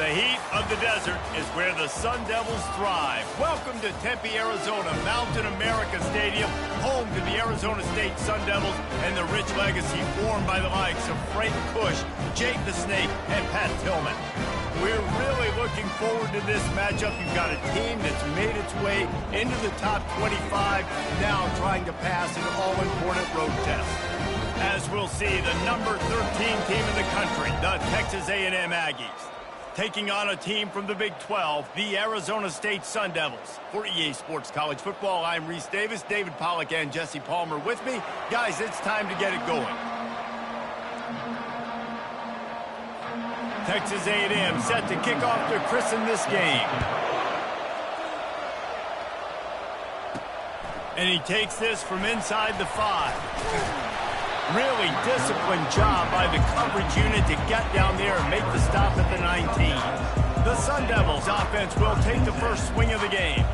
The heat of the desert is where the Sun Devils thrive. Welcome to Tempe, Arizona, Mountain America Stadium, home to the Arizona State Sun Devils and the rich legacy formed by the likes of Frank Kush, Jake the Snake, and Pat Tillman. We're really looking forward to this matchup. You've got a team that's made its way into the top 25, now trying to pass an all-important road test. As we'll see, the number 13 team in the country, the Texas A&M Aggies, taking on a team from the Big 12, the Arizona State Sun Devils. For EA Sports College Football, I'm Reese Davis, David Pollack, and Jesse Palmer with me. Guys, it's time to get it going. Texas A&M set to kick off to christen this game. And he takes this from inside the 5. Really disciplined job by the coverage unit to get down there and make the stop at the 19. The Sun Devils offense will take the first swing of the game.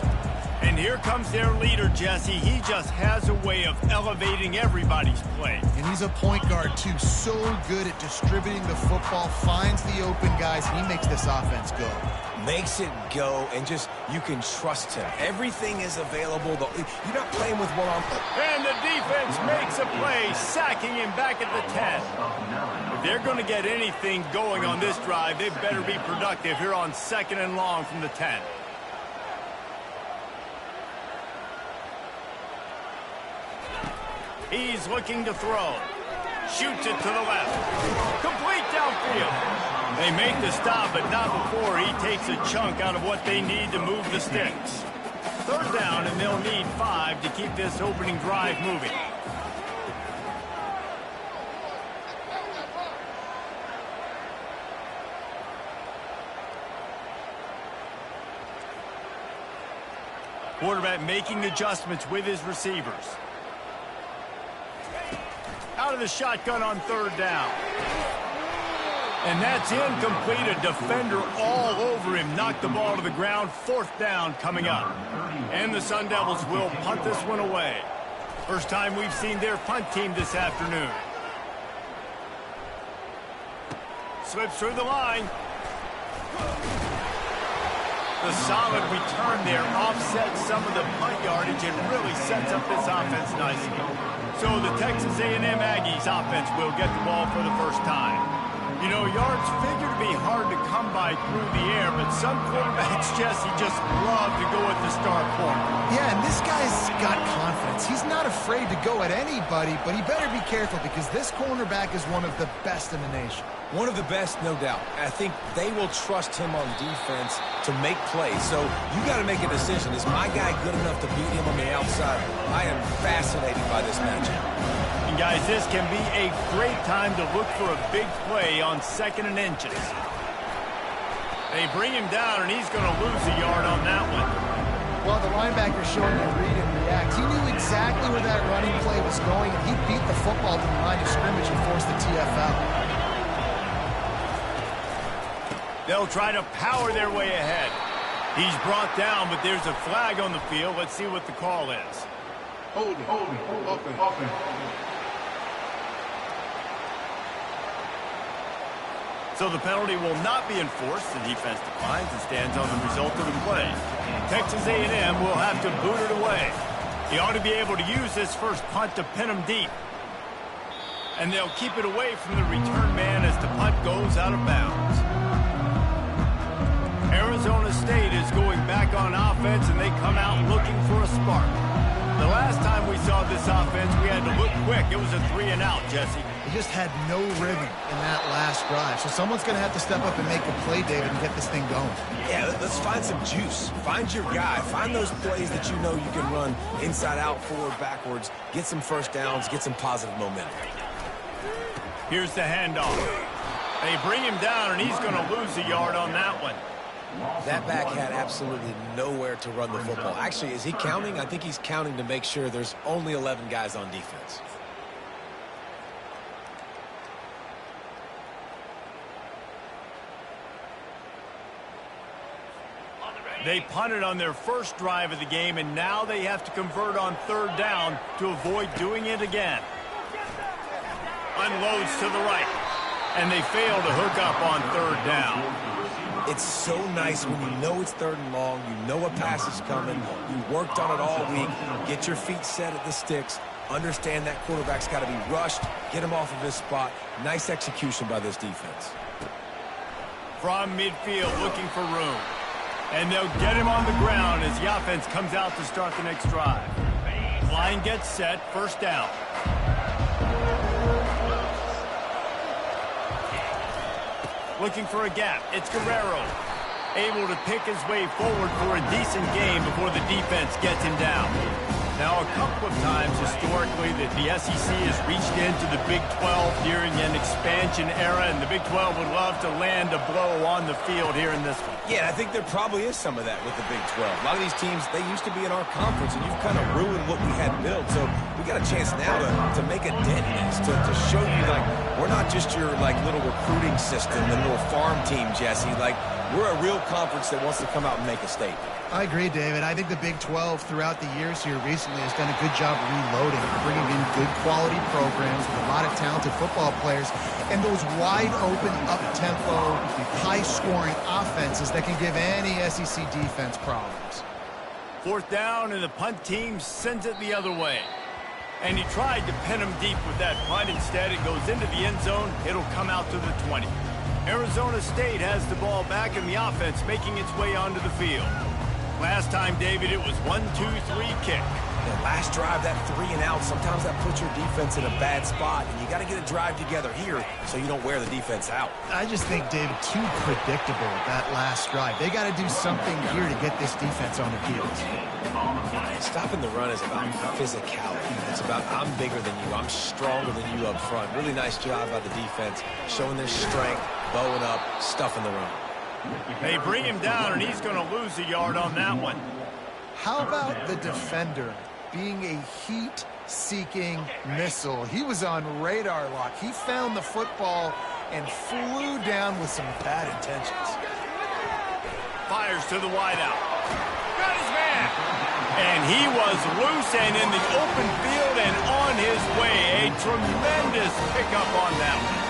And here comes their leader, Jesse. He just has a way of elevating everybody's play. And he's a point guard, too. So good at distributing the football, finds the open guys, and he makes this offense go. Makes it go, and just, you can trust him. Everything is available. You're not playing with one arm. And the defense makes a play, sacking him back at the 10. If they're going to get anything going on this drive, they better be productive here on 2nd and long from the 10. He's looking to throw. Shoots it to the left. Complete downfield. They make the stop, but not before he takes a chunk out of what they need to move the sticks. 3rd down, and they'll need 5 to keep this opening drive moving. Quarterback making adjustments with his receivers. Out of the shotgun on 3rd down. And that's incomplete. A defender all over him. Knocked the ball to the ground. 4th down coming up. And the Sun Devils will punt this one away. First time we've seen their punt team this afternoon. Slips through the line. The solid return there offsets some of the punt yardage and really sets up this offense nicely. So the Texas A&M Aggies offense will get the ball for the first time. You know, yards figure to be hard to come by through the air, but some quarterbacks, Jesse, just love to go at the star corner. Yeah, and this guy's got confidence. He's not afraid to go at anybody, but he better be careful because this cornerback is one of the best in the nation. One of the best, no doubt. I think they will trust him on defense to make plays. So you got to make a decision. Is my guy good enough to beat him on the outside? I am fascinated by this matchup. And guys, this can be a great time to look for a big play on 2nd and inches. They bring him down, and he's going to lose a yard on that one. Well, the linebacker showing you read and react. He knew exactly where that running play was going, and he beat the football to the line of scrimmage and forced the TFL. They'll try to power their way ahead. He's brought down, but there's a flag on the field. Let's see what the call is. Hold it, open. So the penalty will not be enforced. The defense declines and stands on the result of the play. Texas A&M will have to boot it away. He ought to be able to use this first punt to pin him deep. And they'll keep it away from the return man as the punt goes out of bounds. Arizona State is going back on offense, and they come out looking for a spark. The last time we saw this offense, we had to look quick. It was a 3-and-out, Jesse. They just had no rhythm in that last drive. So someone's going to have to step up and make a play, David, and get this thing going. Yeah, let's find some juice. Find your guy. Find those plays that you know you can run inside out, forward, backwards. Get some first downs. Get some positive momentum. Here's the handoff. They bring him down, and he's going to lose a yard on that one. That back had absolutely nowhere to run the football. Actually, is he counting? I think he's counting to make sure there's only 11 guys on defense. They punted on their first drive of the game, and now they have to convert on 3rd down to avoid doing it again. Unloads to the right, and they fail to hook up on 3rd down. It's so nice when you know it's 3rd and long, you know a pass is coming, you worked on it all week, get your feet set at the sticks, understand that quarterback's got to be rushed, get him off of his spot. Nice execution by this defense. From midfield, looking for room. And they'll get him on the ground as the offense comes out to start the next drive. Line gets set, 1st down. Looking for a gap. It's Guerrero. Able to pick his way forward for a decent game before the defense gets him down. Now, a couple of times historically that the SEC has reached into the Big 12 during an expansion era, and the Big 12 would love to land a blow on the field here in this one. Yeah, I think there probably is some of that with the Big 12. A lot of these teams, they used to be in our conference, and you've kind of ruined what we had built. So we got a chance now to make a dent in this, to show you, like, we're not just your, like, little recruiting system, the little farm team, Jesse. Like, we're a real conference that wants to come out and make a statement. I agree, David. I think the Big 12 throughout the years here recently has done a good job reloading, bringing in good quality programs with a lot of talented football players and those wide open, up-tempo, high-scoring offenses that can give any SEC defense problems. 4th down, and the punt team sends it the other way. And he tried to pin him deep with that punt. Instead, it goes into the end zone. It'll come out to the 20. Arizona State has the ball back, and the offense making its way onto the field. Last time, David, it was 1-2-3 kick. The last drive, that 3 and out, sometimes that puts your defense in a bad spot, and you got to get a drive together here so you don't wear the defense out. I just think, David, too predictable that last drive. They got to do something here to get this defense on their heels. Stopping the run is about physicality. It's about I'm bigger than you, I'm stronger than you up front. Really nice job by the defense, showing their strength, bowing up, stuffing the run. They bring him down, and he's going to lose a yard on that one. How about the defender being a heat-seeking missile? He was on radar lock. He found the football and flew down with some bad intentions. Fires to the wideout. Got his man. And he was loose and in the open field and on his way. A tremendous pickup on that one.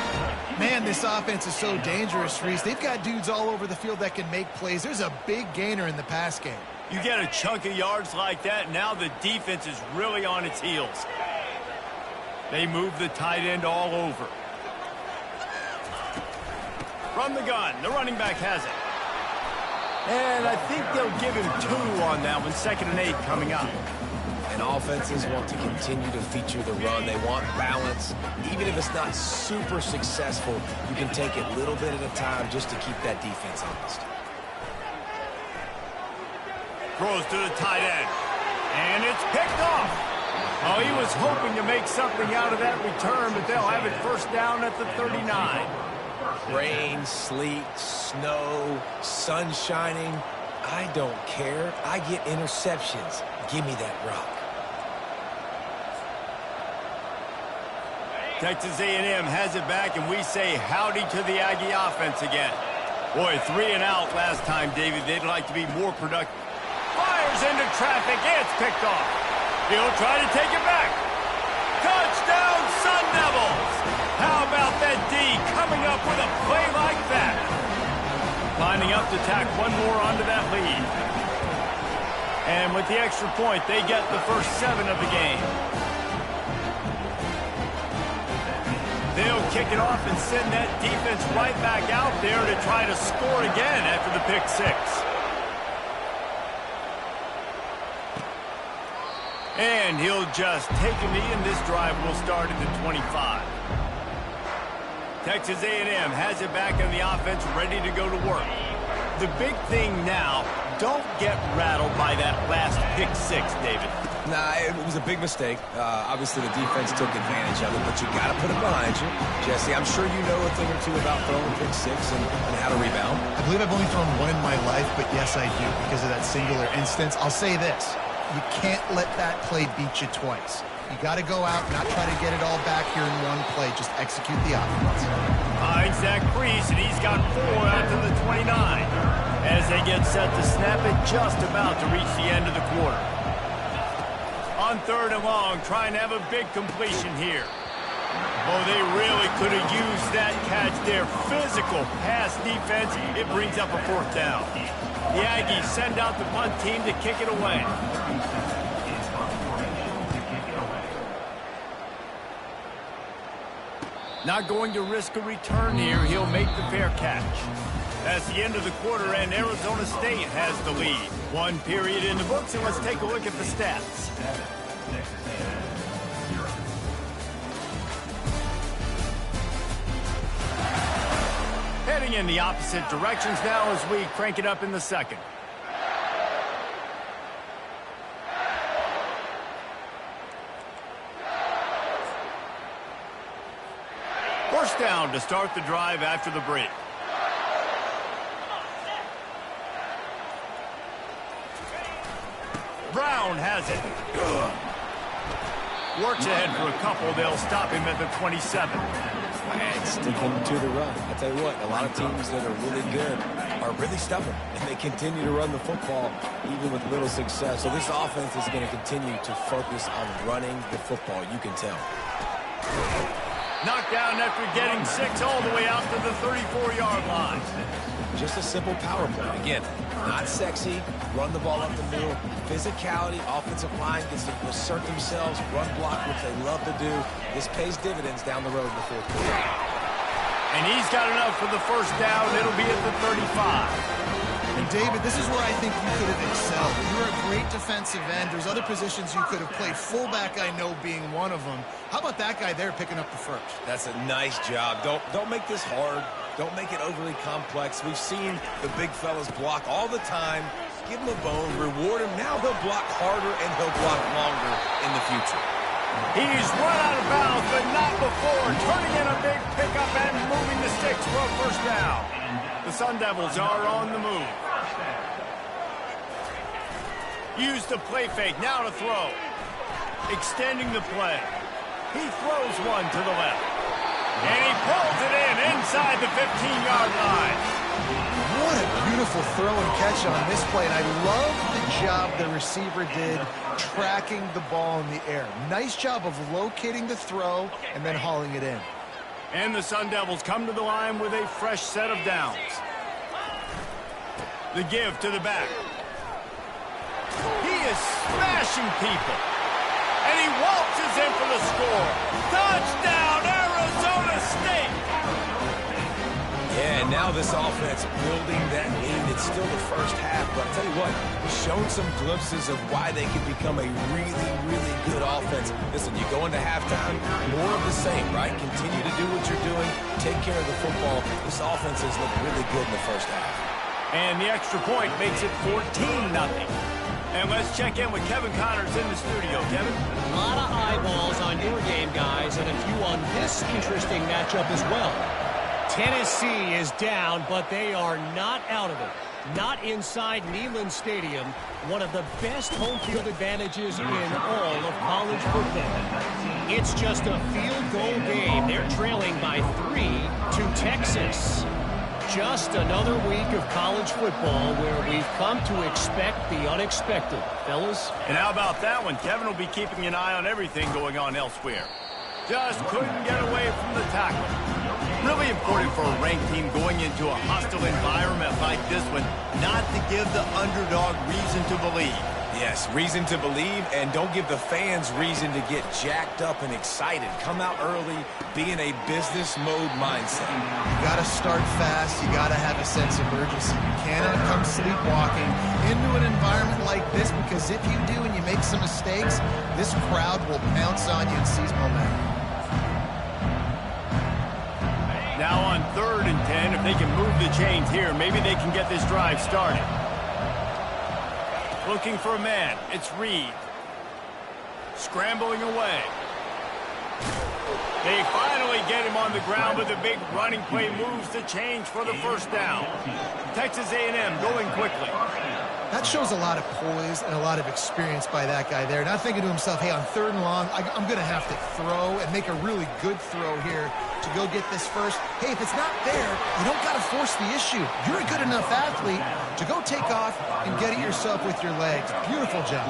Man, this offense is so dangerous, Reese. They've got dudes all over the field that can make plays. There's a big gainer in the pass game. You get a chunk of yards like that, now the defense is really on its heels. They move the tight end all over. From the gun, the running back has it. And I think they'll give him 2 on that one. 2nd and 8 coming up. And offenses want to continue to feature the run. They want balance. Even if it's not super successful, you can take it little bit at a time just to keep that defense honest. Throws to the tight end. And it's picked off. Oh, he was hoping to make something out of that return, but they'll have it 1st down at the 39. Rain, sleet, snow, sun shining. I don't care. I get interceptions. Give me that rock. Texas A&M has it back, and we say howdy to the Aggie offense again. Boy, 3 and out last time, David. They'd like to be more productive. Fires into traffic. It's picked off. He'll try to take it back. Touchdown, Sun Devils! How about that D coming up with a play like that? Lining up to tack one more onto that lead. And with the extra point, they get the first 7 of the game. They'll kick it off and send that defense right back out there to try to score again after the pick 6. And he'll just take a knee, and this drive will start at the 25. Texas A&M has it back in the offense, ready to go to work. The big thing now, don't get rattled by that last pick 6, David. Nah, it was a big mistake. Obviously, the defense took advantage of it, but you got to put it behind you. Jesse, I'm sure you know a thing or two about throwing pick 6 and how to rebound. I believe I've only thrown one in my life, but yes, I do, because of that singular instance. I'll say this. You can't let that play beat you twice. You got to go out, not try to get it all back here in one play. Just execute the offense. Finds Zach Priest, and he's got 4 out to the 29. As they get set to snap it, just about to reach the end of the quarter. On 3rd and long, trying to have a big completion here. Oh, they really could have used that catch there. Physical pass defense. It brings up a 4th down. The Aggies send out the punt team to kick it away. Not going to risk a return here. He'll make the fair catch. That's the end of the quarter, and Arizona State has the lead. 1 period in the books, and let's take a look at the stats. Heading in the opposite directions now as we crank it up in the second. First down to start the drive after the break. Brown has it. Works ahead for a couple. They'll stop him at the 27. And sticking to the run. I tell you what, a lot of teams that are really good are really stubborn, and they continue to run the football even with little success. So this offense is going to continue to focus on running the football, you can tell. Knocked down after getting 6 all the way out to the 34-yard line. Just a simple power play. Again, not sexy, run the ball up the middle, physicality, offensive line gets to assert themselves, run block, which they love to do. This pays dividends down the road in the 4th quarter. And he's got enough for the first down. It'll be at the 35. And David, this is where I think you could have excelled. You're a great defensive end. There's other positions you could have played. Fullback, I know, being one of them. How about that guy there picking up the first? That's a nice job. Don't make this hard. Don't make it overly complex. We've seen the big fellas block all the time. Give him a bone, reward him. Now he'll block harder and he'll block longer in the future. He's run out of bounds, but not before. Turning in a big pickup and moving the sticks for a first down. The Sun Devils are on the move. Use the play fake. Now to throw. Extending the play. He throws one to the left. And he pulls it in inside the 15-yard line. What a beautiful throw and catch on this play. And I love the job the receiver did tracking the ball in the air. Nice job of locating the throw and then hauling it in. And the Sun Devils come to the line with a fresh set of downs. The give to the back. He is smashing people. And he waltzes in for the score. Touchdown, Arizona State! Yeah, and now this offense building that lead. It's still the first half, but I'll tell you what, shown some glimpses of why they can become a really, really good offense. Listen, you go into halftime, more of the same, right? Continue to do what you're doing, take care of the football. This offense has looked really good in the first half. And the extra point makes it 14-0. And let's check in with Kevin Connors in the studio. Kevin? A lot of eyeballs on your game, guys, and a few on this interesting matchup as well. Tennessee is down, but they are not out of it. Not inside Neyland Stadium, one of the best home field advantages in all of college football. It's just a field goal game. They're trailing by 3 to Texas. Just another week of college football where we've come to expect the unexpected. Fellas? And how about that one? Kevin will be keeping an eye on everything going on elsewhere. Just couldn't get away from the tackle. Really important for a ranked team going into a hostile environment like this one, not to give the underdog reason to believe. Yes, reason to believe, and don't give the fans reason to get jacked up and excited. Come out early, be in a business mode mindset. You got to start fast. You got to have a sense of urgency. You cannot come sleepwalking into an environment like this, because if you do and you make some mistakes, this crowd will pounce on you and seize momentum. Now on 3rd and 10, if they can move the chains here, maybe they can get this drive started. Looking for a man. It's Reed. Scrambling away. They finally get him on the ground, but the big running play moves the chains for the first down. Texas A&M going quickly. That shows a lot of poise and a lot of experience by that guy there. Not thinking to himself, hey, on 3rd and long, I'm going to have to throw and make a really good throw here to go get this first. Hey, if it's not there, you don't got to force the issue. You're a good enough athlete to go take off and get it yourself with your legs. Beautiful job.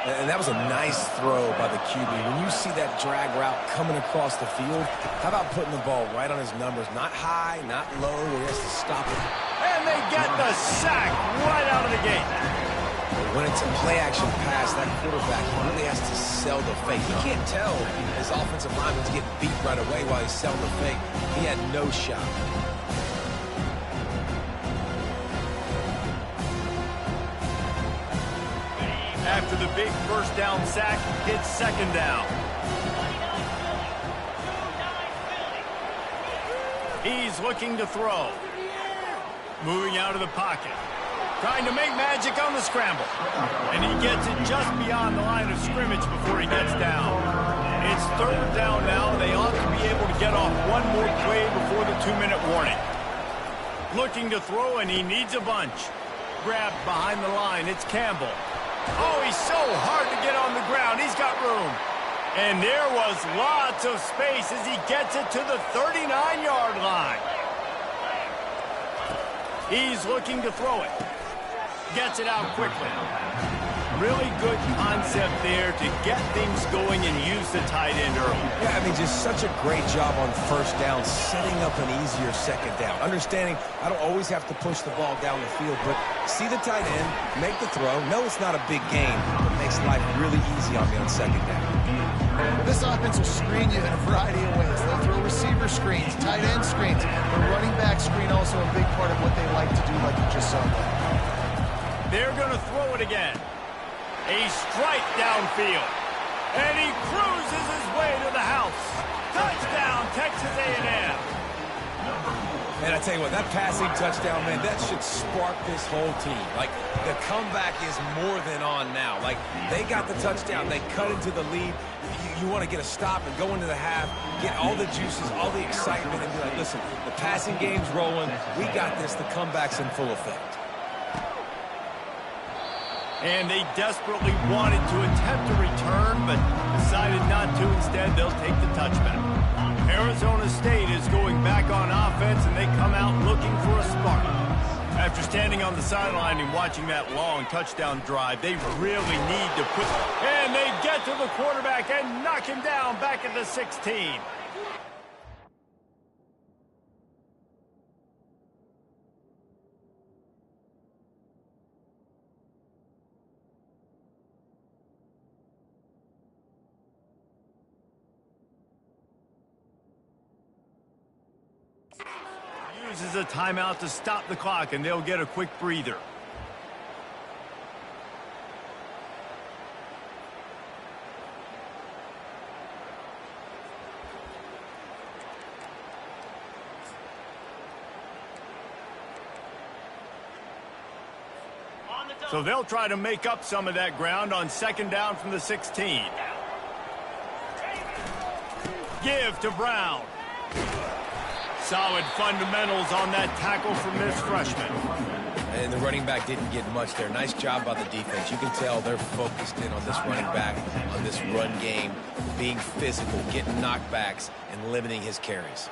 And that was a nice throw by the QB. When you see that drag route coming across the field, how about putting the ball right on his numbers? Not high, not low, where he has to stop it. And they get the sack right out of the gate. When it's a play-action pass, that quarterback really has to sell the fake. He can't tell his offensive lineman's getting beat right away while he's selling the fake. He had no shot. After the big first down sack, it's second down. He's looking to throw. Moving out of the pocket. Trying to make magic on the scramble. And he gets it just beyond the line of scrimmage before he gets down. It's third down now. They ought to be able to get off one more play before the 2-minute warning. Looking to throw, and he needs a bunch. Grabbed behind the line. It's Campbell. Oh, he's so hard to get on the ground. He's got room. And there was lots of space as he gets it to the 39-yard line. He's looking to throw it. Gets it out quickly. Really good concept there to get things going and use the tight end early. Yeah, I mean, just such a great job on first down, setting up an easier second down. Understanding I don't always have to push the ball down the field, but see the tight end, make the throw. No, it's not a big game, but makes life really easy on me on second down. This offense will screen you in a variety of ways. They'll throw receiver screens, tight end screens. The running back screen also a big part of what they like to do, like you just saw there. They're going to throw it again. A strike downfield. And he cruises his way to the house. Touchdown, Texas A&M. And I tell you what, that passing touchdown, man, that should spark this whole team. Like, the comeback is more than on now. Like, they got the touchdown. They cut into the lead. You want to get a stop and go into the half, get all the juices, all the excitement, and be like, listen, the passing game's rolling. We got this. The comeback's in full effect. And they desperately wanted to attempt a return, but decided not to. Instead, they'll take the touchback. Arizona State is going back on offense, and they come out looking for a spark. After standing on the sideline and watching that long touchdown drive, they really need to put... And they get to the quarterback and knock him down back at the 16. Uses a timeout to stop the clock, and they'll get a quick breather. So they'll try to make up some of that ground on second down from the 16. Give to Brown. Solid fundamentals on that tackle from this freshman. And the running back didn't get much there. Nice job by the defense. You can tell they're focused in on this running back, on this run game, being physical, getting knockbacks, and limiting his carries.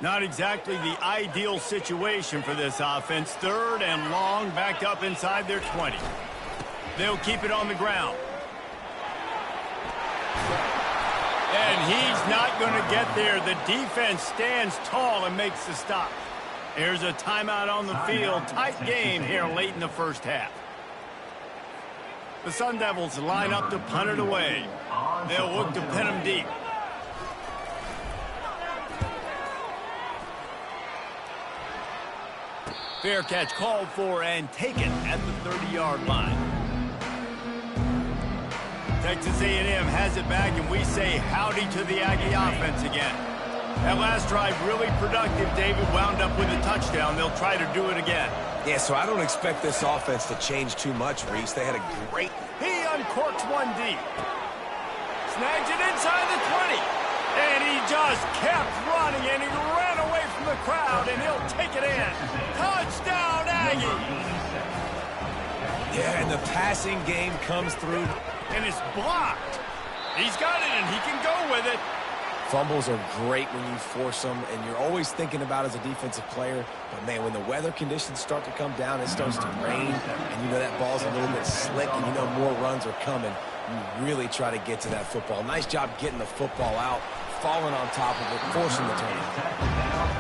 Not exactly the ideal situation for this offense. Third and long, back up inside their 20. They'll keep it on the ground. And he's not going to get there. The defense stands tall and makes the stop. Here's a timeout on the field. Tight game here late in the first half. The Sun Devils line up to punt it away. They'll look to pin him deep. Fair catch called for and taken at the 30-yard line. Texas A&M has it back, and we say howdy to the Aggie offense again. That last drive really productive. David wound up with a touchdown. They'll try to do it again. Yeah, so I don't expect this offense to change too much, Reese. They had a great... He uncorks one deep. Snags it inside the 20. And he just kept running, and he ran away from the crowd, and he'll take it in. Touchdown, Aggies! Yeah, and the passing game comes through. And it's blocked. He's got it, and he can go with it. Fumbles are great when you force them, and you're always thinking about as a defensive player. But, man, when the weather conditions start to come down, it starts to rain, and you know that ball's a little bit slick, and you know more runs are coming. You really try to get to that football. Nice job getting the football out, falling on top of it, forcing the turnover.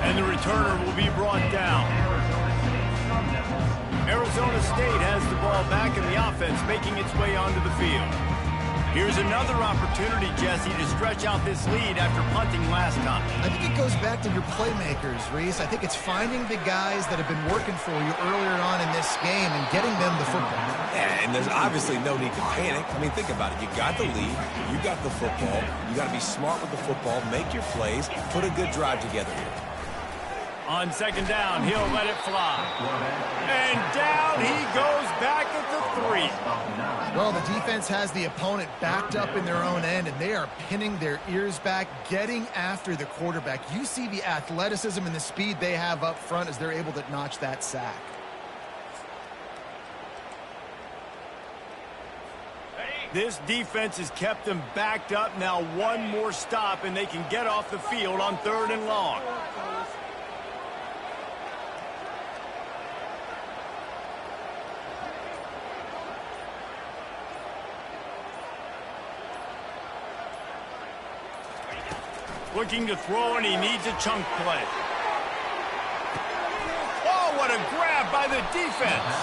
And the returner will be brought down. Arizona State has the ball back, and the offense making its way onto the field. Here's another opportunity, Jesse, to stretch out this lead after punting last time. I think it goes back to your playmakers, Reese. I think it's finding the guys that have been working for you earlier on in this game and getting them the football. Yeah, and there's obviously no need to panic. I mean, think about it. You got the lead. You got the football. You got to be smart with the football, make your plays, put a good drive together here. On second down, he'll let it fly. And down he goes back at the 3. Well, the defense has the opponent backed up in their own end, and they are pinning their ears back, getting after the quarterback. You see the athleticism and the speed they have up front as they're able to notch that sack. This defense has kept them backed up. Now one more stop, and they can get off the field on 3rd and long. Looking to throw, and he needs a chunk play. Oh, what a grab by the defense.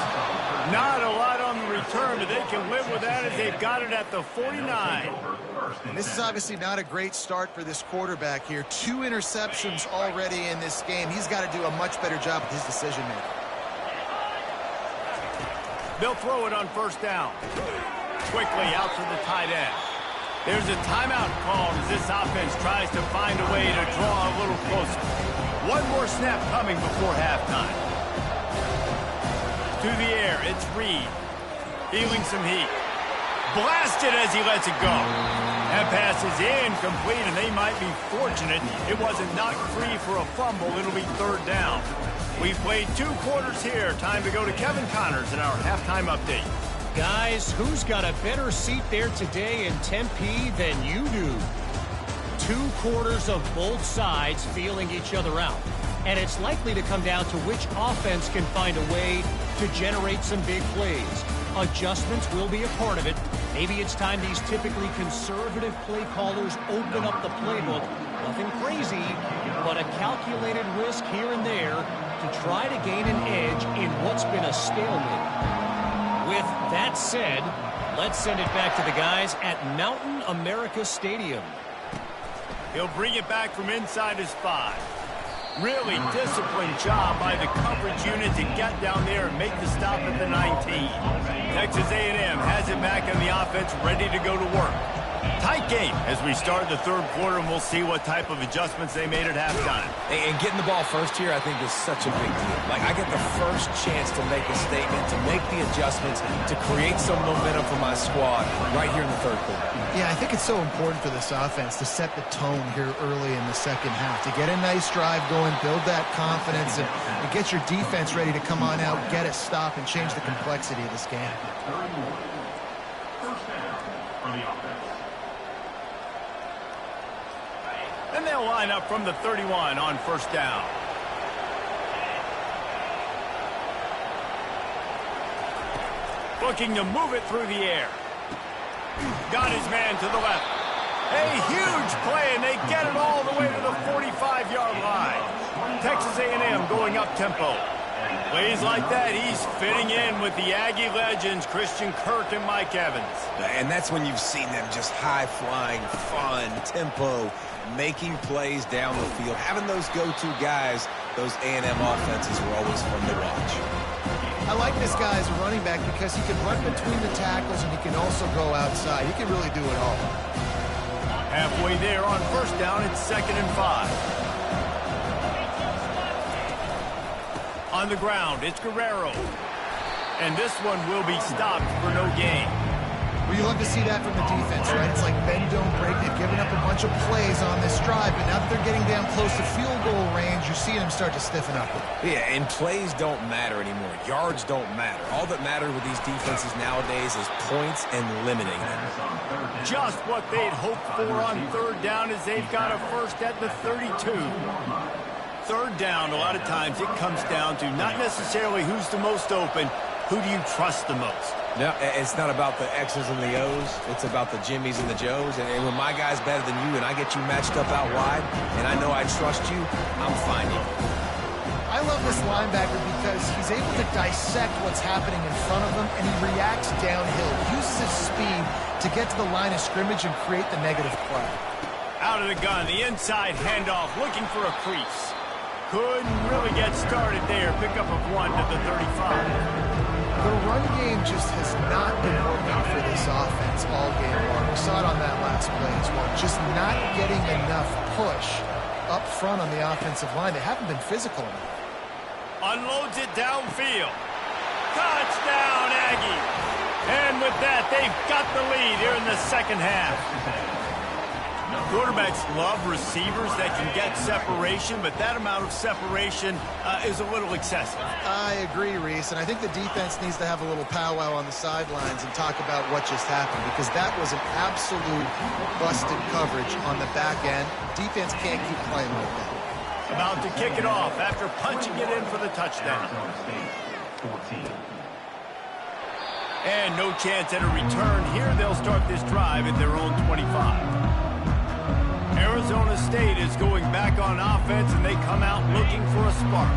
Not a lot on the return, but they can live with that as they've got it at the 49. And this is obviously not a great start for this quarterback here. 2 interceptions already in this game. He's got to do a much better job with his decision-making. They'll throw it on 1st down. Quickly out to the tight end. There's a timeout called as this offense tries to find a way to draw a little closer. One more snap coming before halftime. To the air, it's Reed. Feeling some heat. Blasted as he lets it go. That pass is incomplete, and they might be fortunate it wasn't knocked free for a fumble. It'll be 3rd down. We've played 2 quarters here. Time to go to Kevin Connors in our halftime update. Guys, who's got a better seat there today in Tempe than you do? 2 quarters of both sides feeling each other out. And it's likely to come down to which offense can find a way to generate some big plays. Adjustments will be a part of it. Maybe it's time these typically conservative play callers open up the playbook. Nothing crazy, but a calculated risk here and there to try to gain an edge in what's been a stalemate. With that said, let's send it back to the guys at Mountain America Stadium. He'll bring it back from inside his 5. Really disciplined job by the coverage unit to get down there and make the stop at the 19. Texas A&M has it back on the offense, ready to go to work. Tight game as we start the 3rd quarter, and we'll see what type of adjustments they made at halftime. And getting the ball first here, I think, is such a big deal. Like, I get the first chance to make a statement, to make the adjustments, to create some momentum for my squad right here in the 3rd quarter. Yeah, I think it's so important for this offense to set the tone here early in the 2nd half, to get a nice drive going, build that confidence, and get your defense ready to come on out, get a stop, and change the complexity of this game. And they'll line up from the 31 on 1st down. Looking to move it through the air. Got his man to the left. A huge play, and they get it all the way to the 45-yard line. Texas A&M going up-tempo. Plays like that, he's fitting in with the Aggie legends, Christian Kirk and Mike Evans. And that's when you've seen them just high-flying, fun, tempo, making plays down the field. Having those go-to guys, those A&M offenses were always fun to watch. I like this guy as a running back because he can run between the tackles and he can also go outside. He can really do it all. Halfway there on 1st down, it's 2nd and 5. On the ground, it's Guerrero. And this one will be stopped for no gain. Well, you love to see that from the defense, right? It's like bend, don't break. They've given up a bunch of plays on this drive, but now that they're getting down close to field goal range, you're seeing them start to stiffen up. Yeah, and plays don't matter anymore. Yards don't matter. All that matters with these defenses nowadays is points and limiting them. Just what they'd hoped for on third down as they've got a first at the 32. Third down, a lot of times it comes down to not necessarily who's the most open, who do you trust the most? No, it's not about the X's and the O's. It's about the Jimmys and the Joes. And when my guy's better than you and I get you matched up out wide and I know I trust you, I'm finding you. I love this linebacker because he's able to dissect what's happening in front of him, and he reacts downhill. He uses his speed to get to the line of scrimmage and create the negative play. Out of the gun, the inside handoff, looking for a crease. Couldn't really get started there. Pick up of 1 to the 35. The run game just has not been working for this offense all game long. We saw it on that last play as well. Just not getting enough push up front on the offensive line. They haven't been physical enough. Unloads it downfield. Touchdown, Aggie. And with that, they've got the lead here in the second half. Quarterbacks love receivers that can get separation, but that amount of separation is a little excessive. I agree, Reese, and I think the defense needs to have a little powwow on the sidelines and talk about what just happened, because that was an absolute busted coverage on the back end. Defense can't keep playing like that. About to kick it off after punching it in for the touchdown. And no chance at a return here. They'll start this drive at their own 25. Arizona State is going back on offense, and they come out looking for a spark.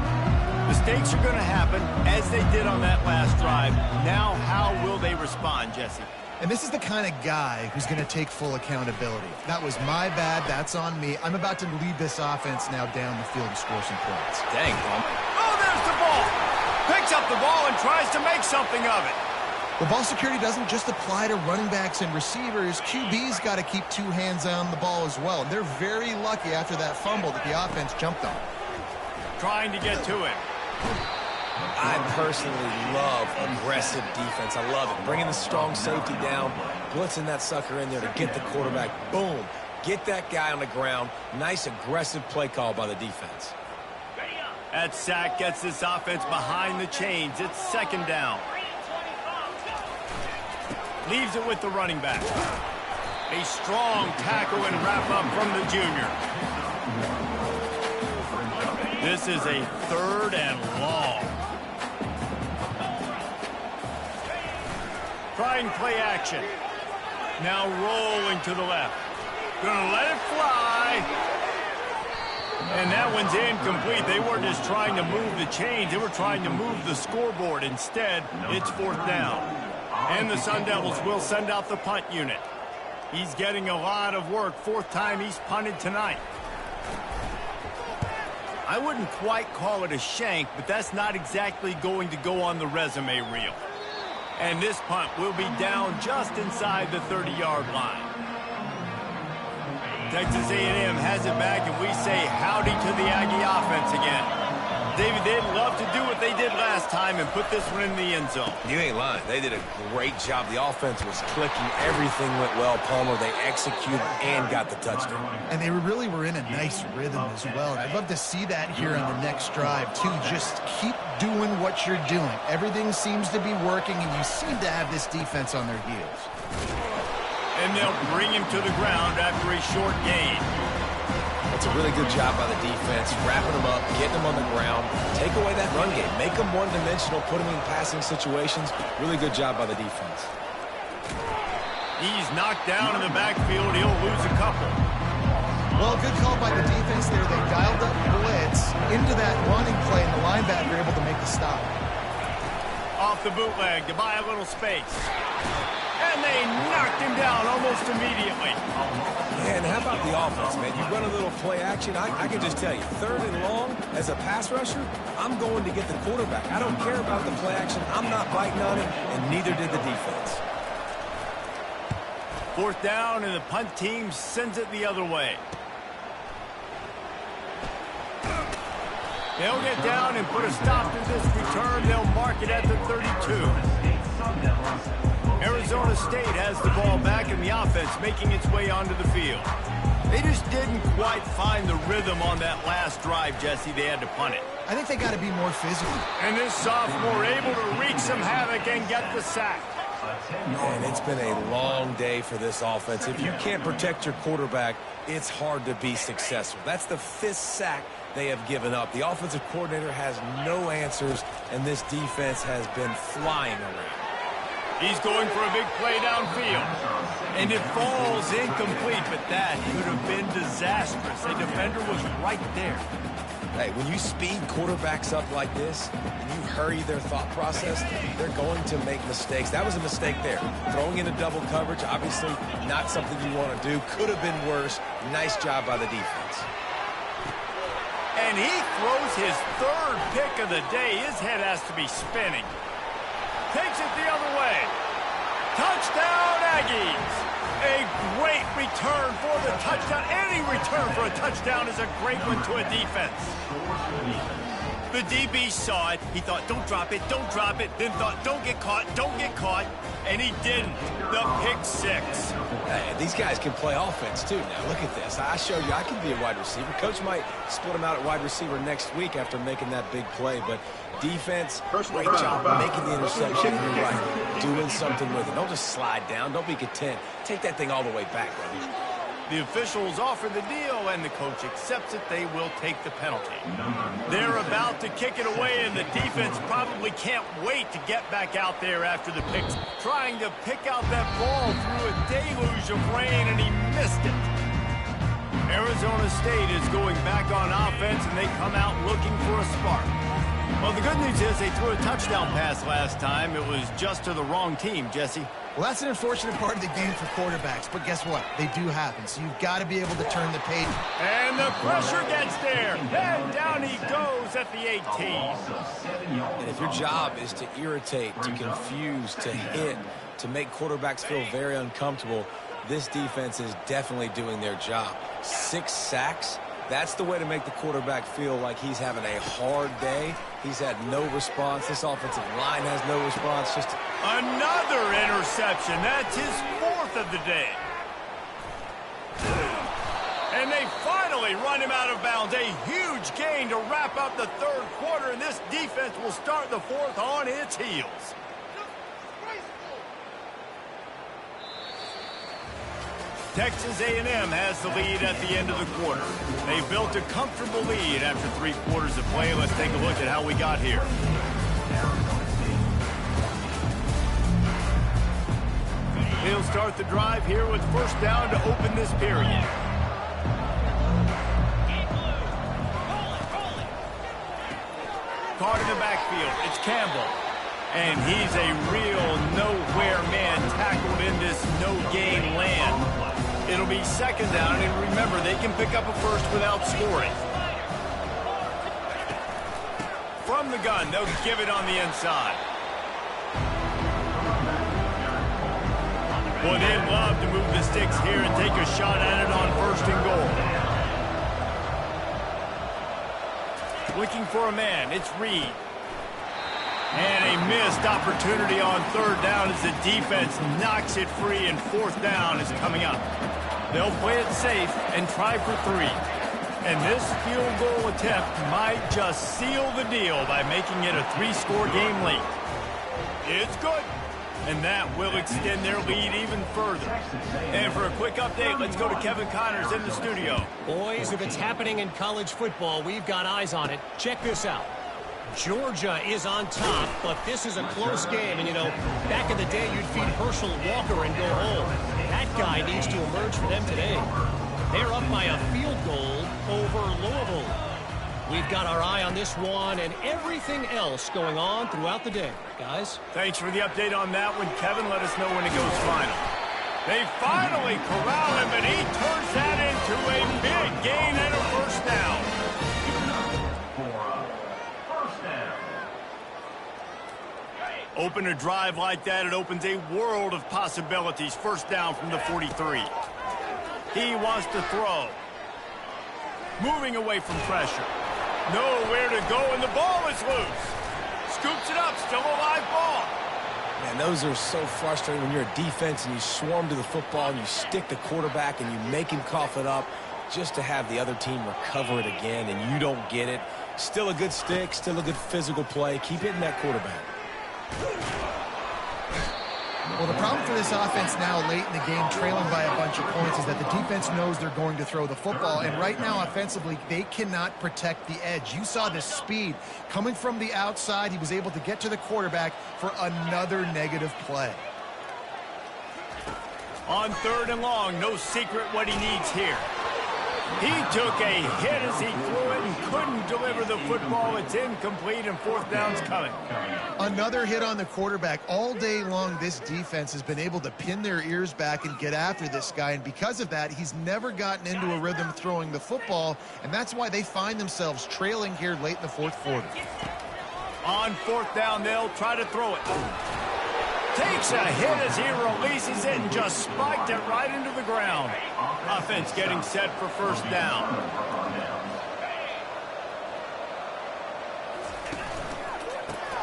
Mistakes are going to happen, as they did on that last drive. Now, how will they respond, Jesse? And this is the kind of guy who's going to take full accountability. That was my bad. That's on me. I'm about to lead this offense now down the field and score some points. Dang, Paul. Oh, there's the ball. Picks up the ball and tries to make something of it. Well, ball security doesn't just apply to running backs and receivers. QB's got to keep 2 hands on the ball as well. And they're very lucky after that fumble that the offense jumped on. Trying to get to him. I personally love aggressive defense. I love it. Bringing the strong safety down, blitzing that sucker in there to get the quarterback. Boom. Get that guy on the ground. Nice aggressive play call by the defense. That sack gets this offense behind the chains. It's second down. Leaves it with the running back. A strong tackle and wrap-up from the junior. This is a third and long. Trying play action. Now rolling to the left. Gonna let it fly. And that one's incomplete. They weren't just trying to move the chains. They were trying to move the scoreboard. Instead, it's fourth down. And the Sun Devils will send out the punt unit. He's getting a lot of work. 4th time he's punted tonight. I wouldn't quite call it a shank, but that's not exactly going to go on the resume reel. And this punt will be down just inside the 30-yard line. Texas A&M has it back, and we say howdy to the Aggie offense again. David, they'd love to do what they did last time and put this one in the end zone. You ain't lying. They did a great job. The offense was clicking. Everything went well, Palmer. They executed and got the touchdown. And they really were in a nice rhythm as well. And I'd love to see that here on the next drive, too. Just keep doing what you're doing. Everything seems to be working, and you seem to have this defense on their heels. And they'll bring him to the ground after a short gain. That's a really good job by the defense, wrapping them up, getting them on the ground, take away that run game, make them one-dimensional, put them in passing situations. Really good job by the defense. He's knocked down in the backfield. He'll lose a couple. Well, good call by the defense there. They dialed up blitz into that running play, and the linebacker able to make the stop. Off the bootleg to buy a little space. And they knocked him down almost immediately. Yeah, and how about the offense, man? You run a little play action. I can just tell you, 3rd and long, as a pass rusher, I'm going to get the quarterback. I don't care about the play action. I'm not biting on it, and neither did the defense. 4th down, and the punt team sends it the other way. They'll get down and put a stop to this return. They'll mark it at the 32. Arizona State has the ball back in the offense, making its way onto the field. They just didn't quite find the rhythm on that last drive, Jesse. They had to punt it. I think they got to be more physical. And this sophomore able to wreak some havoc and get the sack. Man, it's been a long day for this offense. If you can't protect your quarterback, it's hard to be successful. That's the 5th sack they have given up. The offensive coordinator has no answers, and this defense has been flying around. He's going for a big play downfield. And it falls incomplete, but that could have been disastrous. A defender was right there. Hey, when you speed quarterbacks up like this, and you hurry their thought process, they're going to make mistakes. That was a mistake there. Throwing into double coverage, obviously not something you want to do. Could have been worse. Nice job by the defense. And he throws his 3rd pick of the day. His head has to be spinning. Takes it the other way. Touchdown, Aggies. A great return for the touchdown. Any return for a touchdown is a great one to a defense. The DB saw it. He thought, don't drop it, don't drop it. Then thought, don't get caught, don't get caught. And he didn't. The pick 6. Hey, these guys can play offense, too. Now, look at this. I showed you I can be a wide receiver. Coach might split him out at wide receiver next week after making that big play. But defense, great job making the interception. You're right, doing something with it. Don't just slide down. Don't be content. Take that thing all the way back, brother. The officials offer the deal, and the coach accepts it. They will take the penalty. They're about to kick it away, and the defense probably can't wait to get back out there after the picks. Trying to pick out that ball through a deluge of rain, and he missed it. Arizona State is going back on offense, and they come out looking for a spark. Well, the good news is they threw a touchdown pass last time. It was just to the wrong team, Jesse. Well, that's an unfortunate part of the game for quarterbacks, but guess what? They do happen, so you've got to be able to turn the page. And the pressure gets there, and down he goes at the 18. And if your job is to irritate, to confuse, to hit, to make quarterbacks feel very uncomfortable, this defense is definitely doing their job. 6 sacks. That's the way to make the quarterback feel like he's having a hard day. He's had no response. This offensive line has no response. Just another interception. That's his 4th of the day. And they finally run him out of bounds. A huge gain to wrap up the 3rd quarter, and this defense will start the 4th on its heels. Texas A&M has the lead at the end of the quarter. They built a comfortable lead after 3 quarters of play. Let's take a look at how we got here. They'll start the drive here with 1st down to open this period. Caught in the backfield. It's Campbell. And he's a real nowhere man tackled in this no-gain land. It'll be 2nd down, and remember, they can pick up a first without scoring. From the gun, they'll give it on the inside. Boy, they'd love to move the sticks here and take a shot at it on 1st and goal. Looking for a man, it's Reed. And a missed opportunity on 3rd down as the defense knocks it free, and 4th down is coming up. They'll play it safe and try for 3. And this field goal attempt might just seal the deal by making it a 3-score game late. It's good. And that will extend their lead even further. And for a quick update, let's go to Kevin Connors in the studio. Boys, if it's happening in college football, we've got eyes on it. Check this out. Georgia is on top, but this is a close game. And, you know, back in the day, you'd feed Herschel Walker and go home. That guy needs to emerge for them today. They're up by a field goal over Louisville. We've got our eye on this one and everything else going on throughout the day. Guys? Thanks for the update on that one, Kevin. Let us know when it goes final. They finally corral him, and he turns that into a big gain and a 1st down. Open a drive like that, it opens a world of possibilities. 1st down from the 43. He wants to throw. Moving away from pressure. Nowhere to go, and the ball is loose. Scoops it up, still a live ball. Man, those are so frustrating when you're a defense and you swarm to the football and you stick the quarterback and you make him cough it up just to have the other team recover it again and you don't get it. Still a good stick, still a good physical play. Keep hitting that quarterback. Well, the problem for this offense now late in the game, trailing by a bunch of points, is that the defense knows they're going to throw the football. And right now, offensively, they cannot protect the edge. You saw the speed coming from the outside. He was able to get to the quarterback for another negative play. On 3rd and long, no secret what he needs here. He took a hit as he threw it and couldn't deliver the football. It's incomplete, and 4th down's coming. Another hit on the quarterback. All day long, this defense has been able to pin their ears back and get after this guy, and because of that, he's never gotten into a rhythm throwing the football, and that's why they find themselves trailing here late in the 4th quarter. On 4th down, they'll try to throw it. Takes a hit as he releases it and just spiked it right into the ground. Offense getting set for 1st down.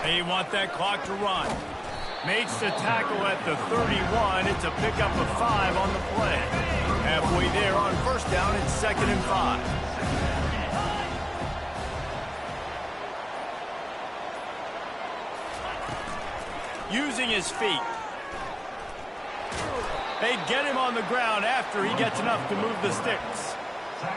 They want that clock to run. Makes the tackle at the 31. It's a pickup of 5 on the play. Halfway there on 1st down, it's 2nd and 5. Using his feet. They get him on the ground after he gets enough to move the sticks.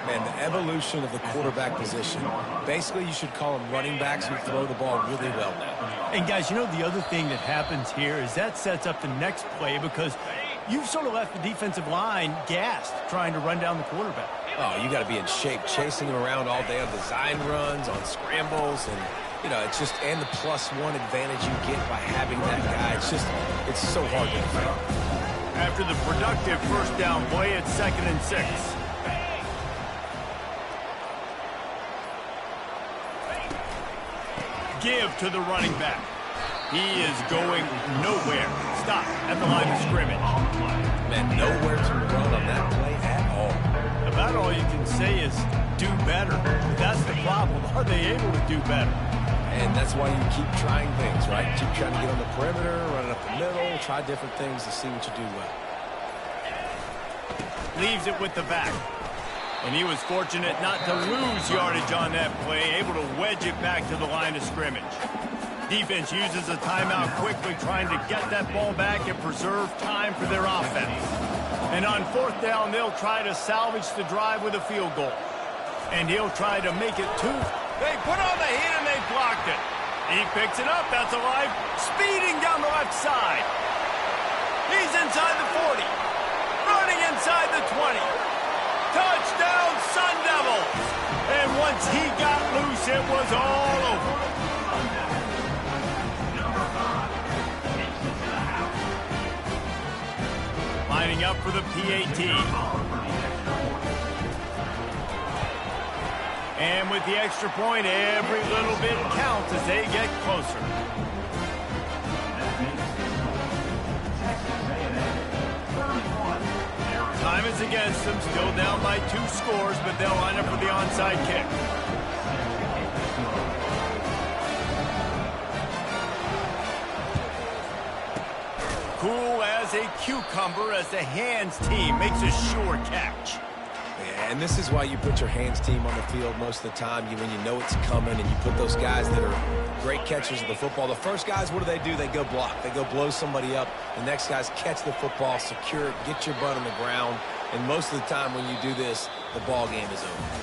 Man, the evolution of the quarterback position. Basically, you should call them running backs who throw the ball really well now. And guys, you know the other thing that happens here is that sets up the next play because you've sort of left the defensive line gassed trying to run down the quarterback. Oh, you got to be in shape, chasing him around all day on design runs, on scrambles, and you know, it's just, and the +1 advantage you get by having that guy. It's so hard to defend. After the productive 1st down play, it's 2nd and 6. Give to the running back. He is going nowhere. Stop at the line of scrimmage. Man, nowhere to run on that play at all. About all you can say is do better. But that's the problem. Are they able to do better? And that's why you keep trying things, right? Keep trying to get on the perimeter, running up the middle, try different things to see what you do well. Leaves it with the back. And he was fortunate not to lose yardage on that play, able to wedge it back to the line of scrimmage. Defense uses a timeout quickly, trying to get that ball back and preserve time for their offense. And on 4th down, they'll try to salvage the drive with a field goal. And he'll try to make it 2. They put on the heat and they blocked it. He picks it up. That's alive. Speeding down the left side. He's inside the 40. Running inside the 20. Touchdown, Sun Devils. And once he got loose, it was all over. Lining up for the PAT. And with the extra point, every little bit counts as they get closer. Time is against them, still down by 2 scores, but they'll line up for the onside kick. Cool as a cucumber as the hands team makes a sure catch. Yeah, and this is why you put your hands team on the field most of the time when you know it's coming, and you put those guys that are great catchers of the football. The first guys, what do? They go block. They go blow somebody up. The next guys catch the football, secure it, get your butt on the ground. And most of the time when you do this, the ball game is over.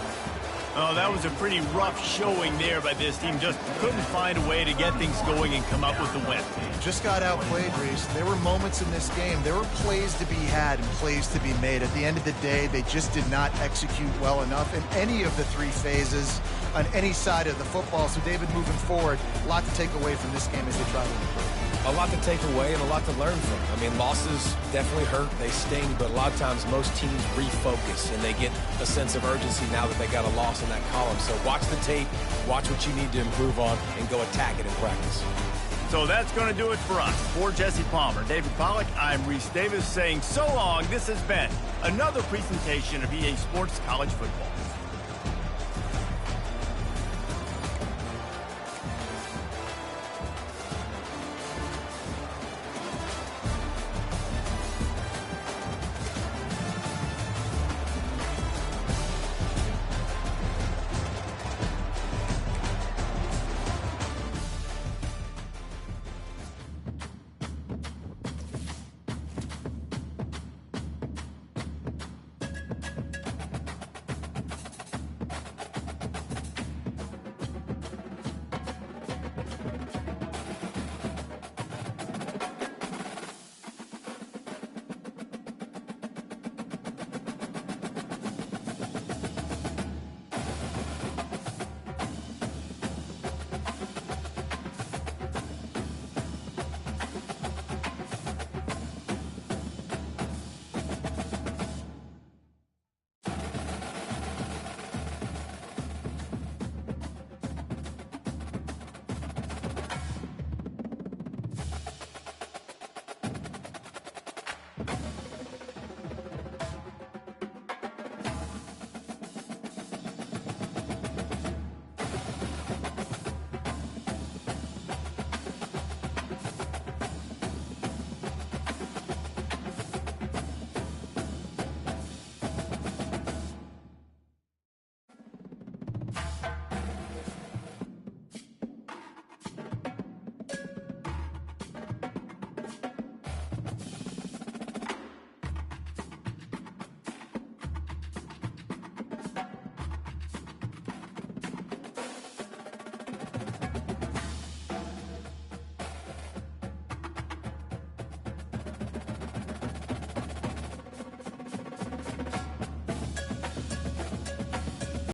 Oh, that was a pretty rough showing there by this team. Just couldn't find a way to get things going and come up with the win. Just got outplayed, Reese. There were moments in this game. There were plays to be had and plays to be made. At the end of the day, they just did not execute well enough in any of the 3 phases on any side of the football. So, David, moving forward, a lot to take away from this game as they try to improve. A lot to take away and a lot to learn from. I mean, losses definitely hurt. They sting, but a lot of times most teams refocus and they get a sense of urgency now that they got a loss in that column. So watch the tape, watch what you need to improve on, and go attack it in practice. So that's going to do it for us. For Jesse Palmer, David Pollack, I'm Reese Davis saying so long. This has been another presentation of EA Sports College Football.